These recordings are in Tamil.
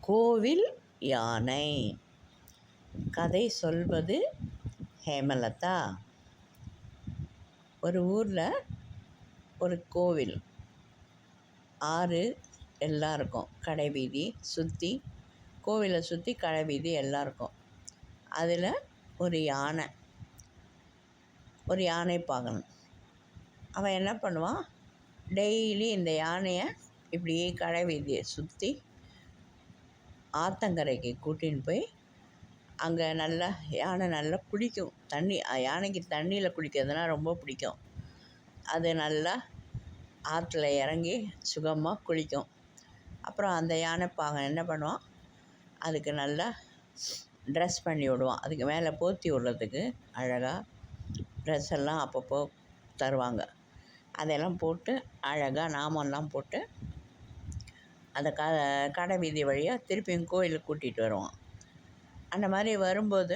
கோவில் யானை. கதை சொல்வது ஹேமலதா. ஒரு ஊரில் ஒரு கோவில், ஆறு எல்லாம் இருக்கும். கடை வீதி சுற்றி, கோவிலை சுற்றி கடை வீதி எல்லாம் இருக்கும். அதில் ஒரு யானை பார்க்கணும். அவன் என்ன பண்ணுவான், டெய்லி இந்த யானையை இப்படியே கடை வீதியை சுற்றி ஆற்றங்கரைக்கு கூட்டின்னு போய் அங்கே யானை நல்லா குளிக்கும். யானைக்கு தண்ணியில் குளிக்கிறதுனா ரொம்ப பிடிக்கும். அது நல்லா ஆற்றுல இறங்கி சுகமாக குளிக்கும். அப்புறம் அந்த யானைப்பாகன் என்ன பண்ணுவான், அதுக்கு நல்லா ட்ரெஸ் பண்ணி விடுவான். அதுக்கு மேலே போத்தி விடுறதுக்கு அழகாக ட்ரெஸ் எல்லாம் அப்பப்போ தருவாங்க. அதெல்லாம் போட்டு அழகாக நாமெல்லாம் போட்டு அந்த கடை வீதி வழியாக திருப்பியும் கோயிலுக்கு கூட்டிகிட்டு வருவான். அந்த மாதிரி வரும்போது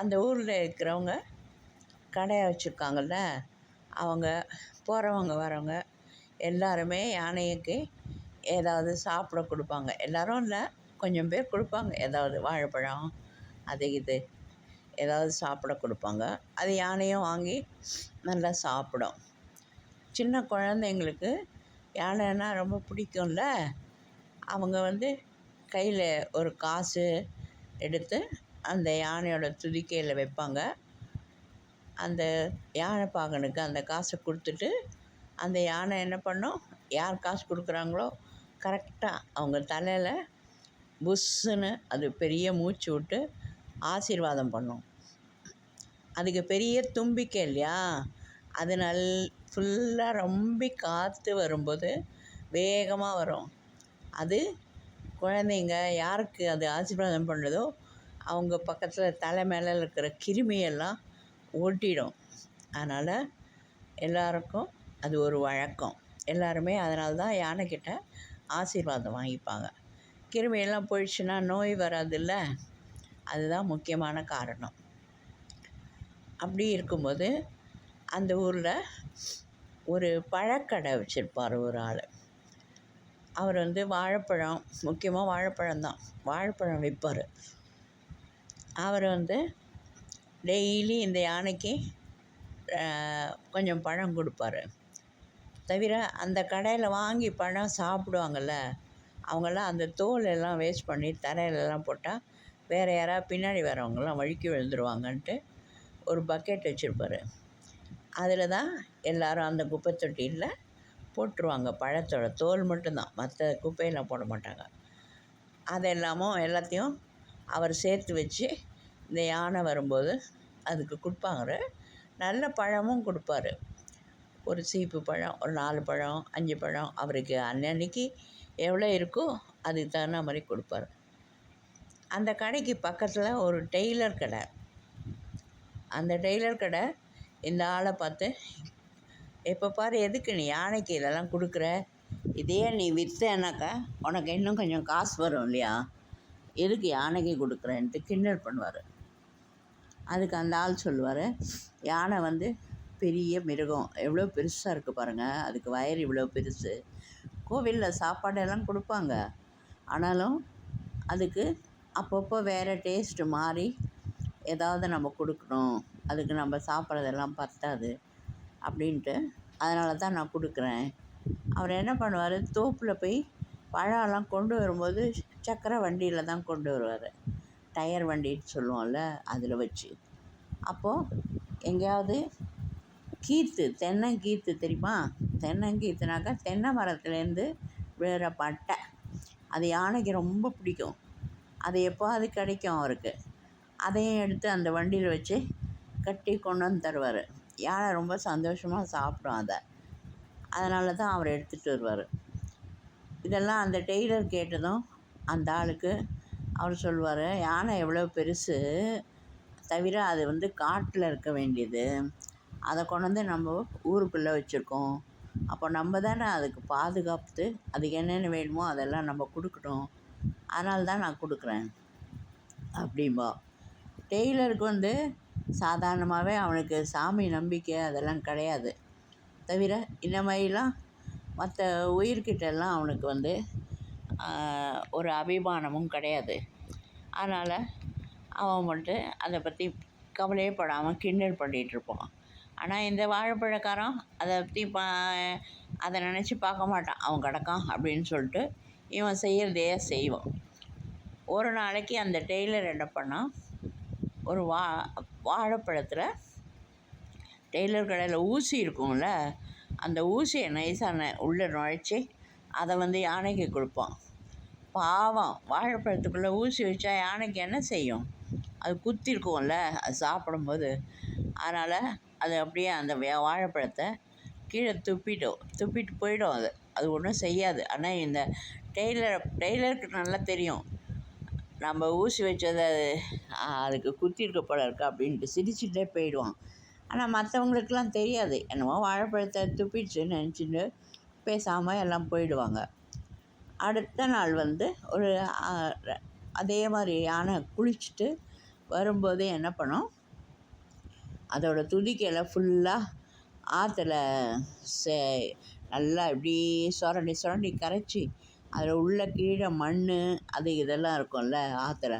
அந்த ஊரில் இருக்கிறவங்க கடையை வச்சுருக்காங்கள்ல, அவங்க போகிறவங்க வரவங்க எல்லாருமே யானைக்கு ஏதாவது சாப்பிட கொடுப்பாங்க. எல்லோரும் இல்லை, கொஞ்சம் பேர் கொடுப்பாங்க. ஏதாவது வாழைப்பழம் அது இது ஏதாவது சாப்பிட கொடுப்பாங்க. அது யானையும் வாங்கி நல்லா சாப்பிடும். சின்ன குழந்தைங்களுக்கு யானைன்னா ரொம்ப பிடிக்கும்ல. அவங்க கையில் ஒரு காசு எடுத்து அந்த யானையோட துதிக்கையில் வைப்பாங்க. அந்த யானைப்பாகனுக்கு அந்த காசை கொடுத்துட்டு அந்த யானை என்ன பண்ணும், யார் காசு கொடுக்குறாங்களோ கரெக்டாக அவங்க தலையில் புஷ்ஷுன்னு அது பெரிய மூச்சு விட்டு ஆசீர்வாதம் பண்ணும். அதுக்கு பெரிய தும்பிக்கை இல்லையா, அது ஃபுல்லாக ரொம்ப காற்று வரும்போது வேகமாக வரும். அது குழந்தைங்க யாருக்கு அது ஆசீர்வாதம் பண்ணுறதோ அவங்க பக்கத்தில் தலை மேலே இருக்கிற கிருமியெல்லாம் ஓட்டிடும். அதனால் எல்லாருக்கும் அது ஒரு வழக்கம். எல்லாருமே அதனால தான் யானைக்கிட்ட ஆசீர்வாதம் வாங்கிப்பாங்க. கிருமியெல்லாம் போயிடுச்சுன்னா நோய் வராதுல்ல, அதுதான் முக்கியமான காரணம். அப்படி இருக்கும்போது அந்த ஊரில் ஒரு பழக்கடை வச்சுருப்பார் ஒரு ஆள். அவர் வாழைப்பழம், முக்கியமாக வாழைப்பழம் தான், வாழைப்பழம் விற்பார். அவர் டெய்லி இந்த யானைக்கு கொஞ்சம் பழம் கொடுப்பார். தவிர அந்த கடையில் வாங்கி பழம் சாப்பிடுவாங்கள்ல, அவங்கெல்லாம் அந்த தோல் எல்லாம் வேஸ்ட் பண்ணி தரையிலலாம் போட்டால் வேறு யாராவது பின்னாடி வரவங்கெல்லாம் வழுக்கி விழுந்துருவாங்கன்ட்டு ஒரு பக்கெட் வச்சுருப்பார். அதில் தான் எல்லோரும் அந்த குப்பை தொட்டியில் போட்டுருவாங்க. பழத்தோட தோல் மட்டும்தான், மற்ற குப்பையெல்லாம் போட மாட்டாங்க. எல்லாத்தையும் அவர் சேர்த்து வச்சு இந்த யானை வரும்போது அதுக்கு கொடுப்பாங்க. நல்ல பழமும் கொடுப்பார். ஒரு சீப்பு பழம், ஒரு 4 பழம், 5 பழம், அவருக்கு அன்னன்னைக்கு எவ்வளோ இருக்கோ அதுக்கு தகுந்த மாதிரி கொடுப்பார். அந்த கடைக்கு பக்கத்தில் ஒரு டெய்லர் கடை. அந்த டெய்லர் கடை இந்த ஆளை பார்த்து, எப்போ பாரு எதுக்கு நீ யானைக்கு இதெல்லாம் கொடுக்குற, இதையே நீ விற்றேனாக்கா உனக்கு இன்னும் கொஞ்சம் காசு வரும் இல்லையா, எதுக்கு யானைக்கு கொடுக்குறேன்ட்டு கிண்டல் பண்ணுவார். அதுக்கு அந்த ஆள் சொல்லுவார், யானை பெரிய மிருகம், எவ்வளோ பெருசாக இருக்குது பாருங்கள், அதுக்கு வயிறு இவ்வளோ பெருசு. கோவிலில் சாப்பாடெல்லாம் கொடுப்பாங்க, ஆனாலும் அதுக்கு அப்பப்போ வேறு டேஸ்ட்டு மாறி ஏதாவது நம்ம கொடுக்கணும், அதுக்கு நம்ம சாப்பிட்றதெல்லாம் பத்தாது அப்படின்ட்டு, அதனால தான் நான் கொடுக்குறேன். அவர் என்ன பண்ணுவார், தோப்பில் போய் பழம்லாம் கொண்டு வரும்போது சக்கரை வண்டியில் தான் கொண்டு வருவார். டயர் வண்டின்னு சொல்லுவோம்ல, அதில் வச்சு. அப்போது எங்கேயாவது தென்னங்கீற்று தெரியுமா, தென்னங்கீற்றுனாக்கா தென்னை மரத்துலேருந்து விழுற பட்டை, அது யானைக்கு ரொம்ப பிடிக்கும். அது எப்போது கிடைக்கும் அவருக்கு, அதையும் எடுத்து அந்த வண்டியில் வச்சு கட்டி கொண்டு வந்து தருவார். யானை ரொம்ப சந்தோஷமாக சாப்பிடும் அதை. அதனால தான் அவர் எடுத்துகிட்டு வருவார். இதெல்லாம் அந்த டெய்லர் கேட்டதும் அந்த ஆளுக்கு அவர் சொல்லுவார், யானை எவ்வளோ பெருசு, தவிர அது காட்டில் இருக்க வேண்டியது, அதை கொண்டு நம்ம ஊருக்குள்ளே வச்சுருக்கோம். அப்போ நம்ம தானே அதுக்கு பாதுகாத்து அதுக்கு என்னென்ன வேணுமோ அதெல்லாம் நம்ம கொடுக்கணும், அதனால தான் நான் கொடுக்குறேன் அப்படிம்பா. டெய்லருக்கு சாதாரணமாகவே அவனுக்கு சாமி நம்பிக்கை அதெல்லாம் கிடையாது. தவிர இந்த மாதிரிலாம் மற்ற உயிர்கிட்டெல்லாம் அவனுக்கு ஒரு அபிமானமும் கிடையாது. அதனால் அவன் மட்டும் அதை பற்றி கவலையே படாமல் கிண்டல் பண்ணிகிட்ருப்பான். ஆனால் இந்த வாழைப்பழக்காரன் அதை பற்றி அதை நினச்சி பார்க்க மாட்டான். அவன் கிடக்கான் அப்படின்னு சொல்லிட்டு இவன் செய்கிறதையே செய்வான். ஒரு நாளைக்கு அந்த டெய்லர் என்ன பண்ணான், ஒரு வாழைப்பழத்தில் டெய்லர் கடையில் ஊசி இருக்கும்ல, அந்த ஊசியை நைஸாக உள்ளே நுழைச்சி அதை யானைக்கு கொடுப்பான். பாவம், வாழைப்பழத்துக்குள்ளே ஊசி வச்சா யானைக்கு என்ன செய்யும்? அது குத்திருக்கும்ல அது சாப்பிடும்போது. அதனால் அது அப்படியே அந்த வாழைப்பழத்தை கீழே துப்பிட்டு போயிடும். அது ஒன்றும் செய்யாது. ஆனால் இந்த டெய்லருக்கு நல்லா தெரியும், நம்ம ஊசி வச்சதை அதுக்கு குத்திருக்க போல இருக்கா அப்படின்ட்டு சிரிச்சுட்டே போயிடுவான். ஆனால் மற்றவங்களுக்கெல்லாம் தெரியாது, என்னமோ வாழைப்பழத்தை துப்பிடுச்சுன்னு நினச்சிட்டு பேசாமல் எல்லாம் போயிடுவாங்க. அடுத்த நாள் ஒரு அதே மாதிரி யானை குளிச்சுட்டு வரும்போது என்ன பண்ணும், அதோடய துதிக்கையில் ஃபுல்லாக ஆற்றுல நல்லா இப்படி சுரண்டி கரைச்சி அதில் உள்ள கீழே மண் அது இதெல்லாம் இருக்கும்ல ஆற்றுல,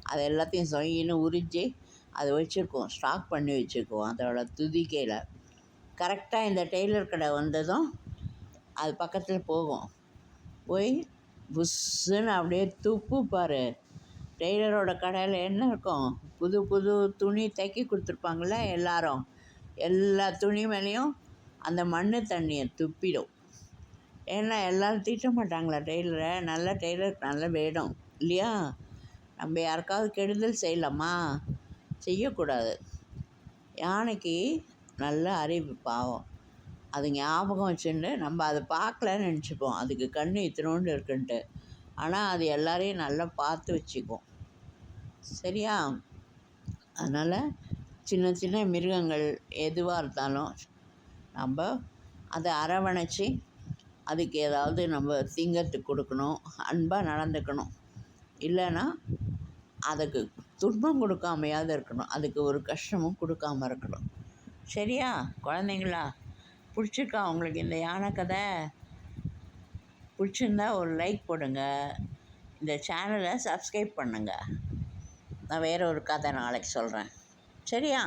அது எல்லாத்தையும் சொயின்னு உரிஞ்சு அதை வச்சுருக்கோம், ஸ்டாக் பண்ணி வச்சுருக்கோம் அதோட துதிக்கையில். கரெக்டாக இந்த டெய்லர் கடை வந்ததும் அது பக்கத்தில் போய் புஷ்ஷுன்னு அப்படியே துப்பு பாரு. டெய்லரோட கடையில் என்ன இருக்கும், புது துணி தைக்கி கொடுத்துருப்பாங்கள எல்லாரும், எல்லா துணி மேலேயும் அந்த மண் தண்ணியை துப்பிடும். ஏன்னா எல்லோரும் திட்ட மாட்டாங்களா டெய்லரை? நல்ல டெய்லருக்கு நல்ல வேணும் இல்லையா? நம்ம யாருக்காவது கெடுதல் செய்யலாமா? செய்யக்கூடாது. யானைக்கு நல்ல அறிவு பாவம், அது ஞாபகம் வச்சுட்டு நம்ம அதை பார்க்கலன்னு நினச்சிப்போம், அதுக்கு கண் இத்தினோண்டு இருக்குன்ட்டு. ஆனால் அது எல்லாரையும் நல்லா பார்த்து வச்சுக்கும், சரியா? அதனால் சின்ன மிருகங்கள் எதுவாக இருந்தாலும் நம்ம அதை அரவணைச்சி அதுக்கு ஏதாவது நம்ம திங்கிறதுக்கு கொடுக்கணும், அன்பாக நடந்துக்கணும். இல்லைன்னா அதுக்கு துன்பம் கொடுக்காமையாவது இருக்கணும், அதுக்கு ஒரு கஷ்டமும் கொடுக்காமல் இருக்கணும், சரியா குழந்தைங்களா? பிடிச்சிருக்கா உங்களுக்கு இந்த யானை கதை? பிடிச்சிருந்தா ஒரு லைக் போடுங்க, இந்த சேனலை சப்ஸ்கிரைப் பண்ணுங்கள். நான் வேறு ஒரு கதை நாளைக்கு சொல்கிறேன், சரியா?